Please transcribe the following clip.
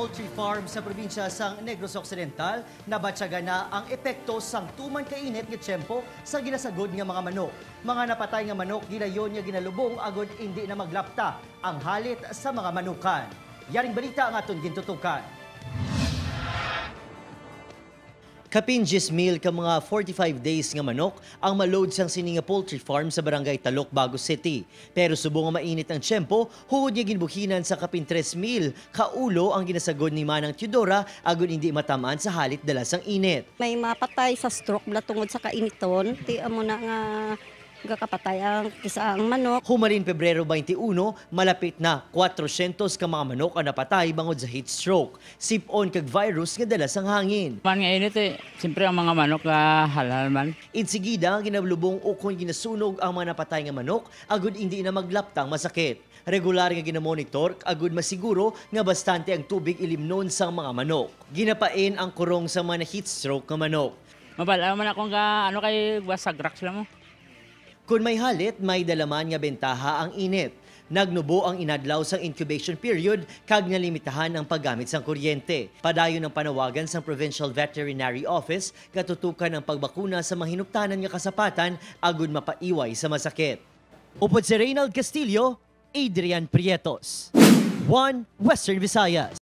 poultry farm sa probinsya sang Negros Occidental, nabatsaga na ang epekto sang tuman kainit nga tiyempo sa ginasagod nga mga manok. Mga napatay nga manok gilayon nga ginalubong agod hindi na maglapta ang halit sa mga manukan. Yaring balita ang aton gintutukan. Kapin 10,000 ka mga 45 days nga manok ang maload sang sini nga poultry farm sa barangay Talok, Bago City. Pero subong nga mainit ang tiyempo, hugod niya ginbuhinan sa kapin 3,000 ka ulo ang ginasagod ni Manang Teodora agud hindi matamaan sa halit dala sang init. May mapatay sa stroke bala tungod sa kainiton, ti amo na nga gakapatay ang kisaang manok. Humalin Pebrero 21, malapit na 400 ka mga manok ang napatay bangod sa heat stroke. Sipon kag virus nga dala sang hangin. Man nga init siyempre ang mga manok halal man. Insigida ang ginablubong o kung ginasunog ang mga napatay nga manok, agud hindi na maglaptang masakit. Regular nga ginamonitor, agud masiguro nga bastante ang tubig ilimnon sang mga manok. Ginapain ang kurong sa mga heat stroke nga manok. Mabala man akong kay wasagrak sila mo. Kung may halit, may dalaman nga bentaha ang init. Nagnubo ang inadlaw sang incubation period kag nalimitahan ang paggamit sang kuryente. Padayon ang panawagan sang Provincial Veterinary Office katutukan ang pagbakuna sa mga hinuptanan nga kasapatan agud mapaiway sa masakit. Upod si Reynald Castillo, Adrian Prietos. 1 Western Visayas.